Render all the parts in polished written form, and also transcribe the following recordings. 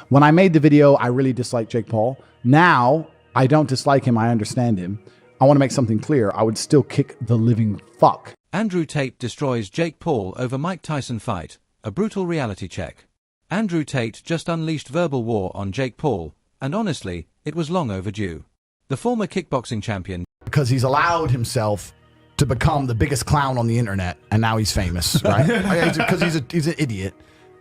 When I made the video, I really disliked Jake Paul. Now, I don't dislike him. I understand him. I want to make something clear. I would still kick the living fuck. Andrew Tate destroys Jake Paul over Mike Tyson fight. A brutal reality check. Andrew Tate just unleashed verbal war on Jake Paul, and honestly, it was long overdue. The former kickboxing champion, because he's allowed himself to become the biggest clown on the internet, and now he's famous, right? Because he's an idiot,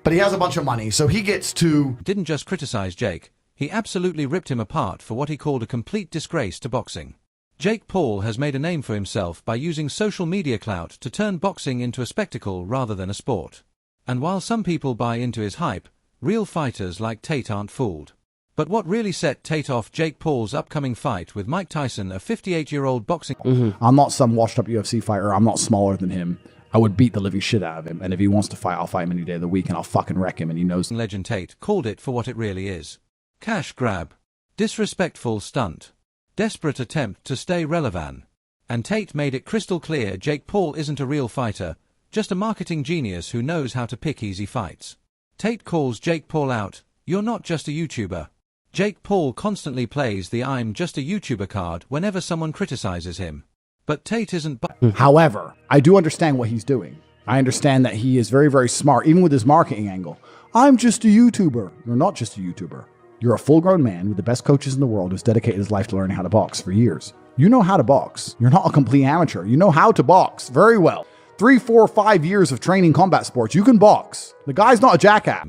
but he has a bunch of money, so he gets to... didn't just criticize Jake, he absolutely ripped him apart for what he called a complete disgrace to boxing. Jake Paul has made a name for himself by using social media clout to turn boxing into a spectacle rather than a sport. And while some people buy into his hype, real fighters like Tate aren't fooled. But what really set Tate off Jake Paul's upcoming fight with Mike Tyson, a 58-year-old boxing... I'm not some washed-up UFC fighter. I'm not smaller than him. I would beat the living shit out of him. And if he wants to fight, I'll fight him any day of the week, and I'll fucking wreck him, and he knows... Legend Tate called it for what it really is. Cash grab. Disrespectful stunt. Desperate attempt to stay relevant. And Tate made it crystal clear Jake Paul isn't a real fighter, just a marketing genius who knows how to pick easy fights. Tate calls Jake Paul out, "You're not just a YouTuber." Jake Paul constantly plays the "I'm just a YouTuber" card whenever someone criticizes him. But Tate isn't... However, I do understand what he's doing. I understand that he is very, very smart, even with his marketing angle. I'm just a YouTuber. You're not just a YouTuber. You're a full-grown man with the best coaches in the world who's dedicated his life to learning how to box for years. You know how to box. You're not a complete amateur. You know how to box very well. 3, 4, 5 years of training combat sports. You can box. The guy's not a jackass.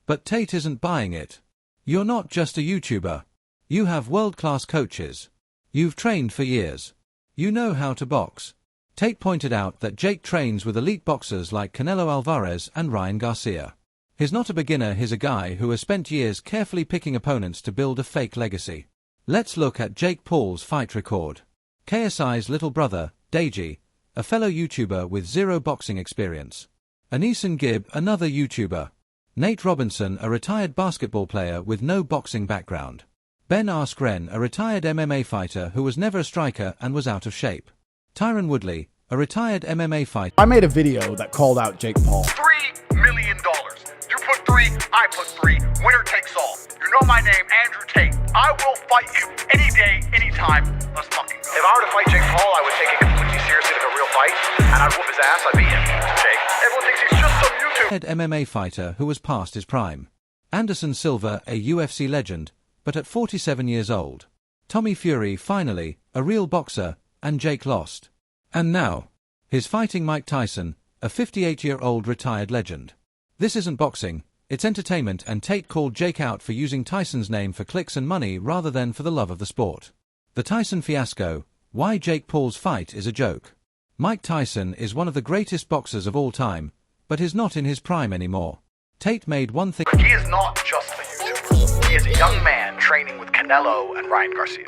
But Tate isn't buying it. You're not just a YouTuber. You have world-class coaches. You've trained for years. You know how to box. Tate pointed out that Jake trains with elite boxers like Canelo Alvarez and Ryan Garcia. He's not a beginner, he's a guy who has spent years carefully picking opponents to build a fake legacy. Let's look at Jake Paul's fight record. KSI's little brother, Deji, a fellow YouTuber with zero boxing experience. Anisan Gibb, another YouTuber. Nate Robinson, a retired basketball player with no boxing background. Ben Askren, a retired MMA fighter who was never a striker and was out of shape. Tyron Woodley, a retired MMA fighter. I made a video that called out Jake Paul. $3 million. You put 3, I put 3. Winner takes all. You know my name, Andrew Tate. I will fight you any day, anytime. Let's fucking go. If I were to fight Jake Paul, I would take it completely seriously like a real fight, and I'd whoop his ass. I'd beat him. Jake. Everyone thinks he's just some YouTube. MMA fighter who was past his prime. Anderson Silva, a UFC legend, but at 47 years old. Tommy Fury, finally, a real boxer, and Jake lost. And now, he's fighting Mike Tyson, a 58-year-old retired legend. This isn't boxing, it's entertainment, and Tate called Jake out for using Tyson's name for clicks and money rather than for the love of the sport. The Tyson fiasco, why Jake Paul's fight is a joke. Mike Tyson is one of the greatest boxers of all time, but is not in his prime anymore. Tate made one thing... He is not just a YouTuber. He is a young man training with Canelo and Ryan Garcia.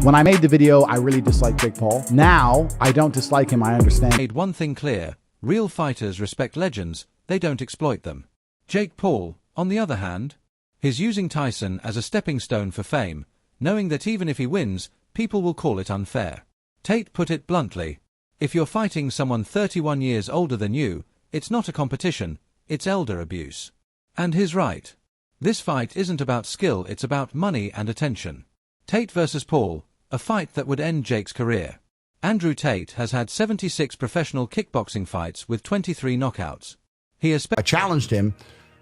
When I made the video, I really disliked Jake Paul. Now, I don't dislike him, I understand. Made one thing clear, real fighters respect legends, they don't exploit them. Jake Paul, on the other hand, is using Tyson as a stepping stone for fame, knowing that even if he wins, people will call it unfair. Tate put it bluntly, if you're fighting someone 31 years older than you, it's not a competition, it's elder abuse. And he's right. This fight isn't about skill, it's about money and attention. Tate versus Paul, a fight that would end Jake's career. Andrew Tate has had 76 professional kickboxing fights with 23 knockouts. I challenged him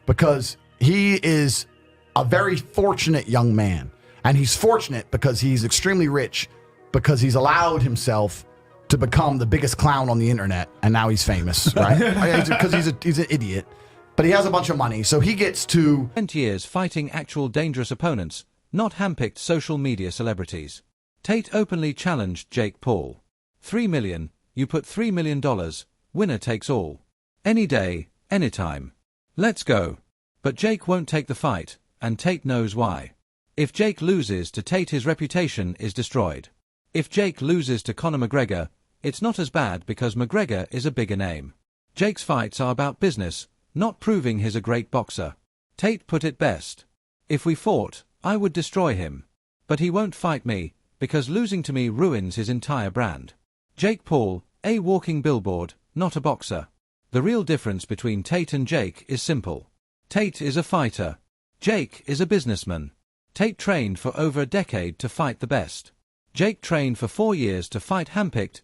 because he is a very fortunate young man. And he's fortunate because he's extremely rich, because he's allowed himself to become the biggest clown on the internet, and now he's famous, right? Because he's an idiot, but he has a bunch of money, so he gets to... 20 years fighting actual dangerous opponents, not handpicked social media celebrities. Tate openly challenged Jake Paul. $3 million, you put $3 million, winner takes all. Any day, anytime. Let's go. But Jake won't take the fight, and Tate knows why. If Jake loses to Tate, his reputation is destroyed. If Jake loses to Conor McGregor, it's not as bad because McGregor is a bigger name. Jake's fights are about business, not proving he's a great boxer. Tate put it best. If we fought, I would destroy him. But he won't fight me, because losing to me ruins his entire brand. Jake Paul, a walking billboard, not a boxer. The real difference between Tate and Jake is simple. Tate is a fighter. Jake is a businessman. Tate trained for over a decade to fight the best. Jake trained for 4 years to fight handpicked.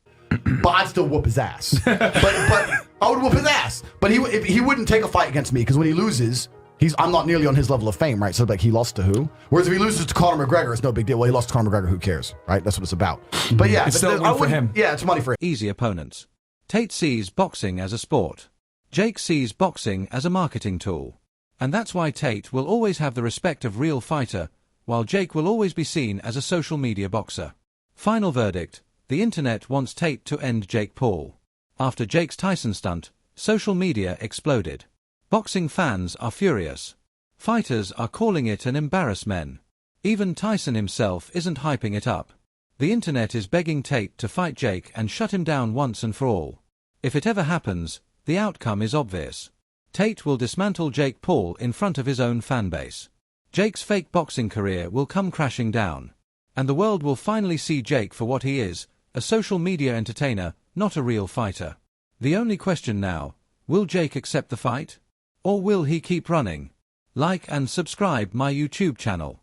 But I'd still whoop his ass. but I would whoop his ass. But he wouldn't take a fight against me because when he loses, I'm not nearly on his level of fame, right? So like he lost to who? Whereas if he loses to Conor McGregor, it's no big deal. Well, he lost to Conor McGregor, who cares, right? That's what it's about. But yeah, It's still a win for him. Yeah, it's money for him. Easy opponents. Tate sees boxing as a sport. Jake sees boxing as a marketing tool. And that's why Tate will always have the respect of real fighter, while Jake will always be seen as a social media boxer. Final verdict. The internet wants Tate to end Jake Paul. After Jake's Tyson stunt, social media exploded. Boxing fans are furious. Fighters are calling it an embarrassment. Even Tyson himself isn't hyping it up. The internet is begging Tate to fight Jake and shut him down once and for all. If it ever happens, the outcome is obvious. Tate will dismantle Jake Paul in front of his own fanbase. Jake's fake boxing career will come crashing down. And the world will finally see Jake for what he is, a social media entertainer, not a real fighter. The only question now, will Jake accept the fight? Or will he keep running? Like and subscribe my YouTube channel.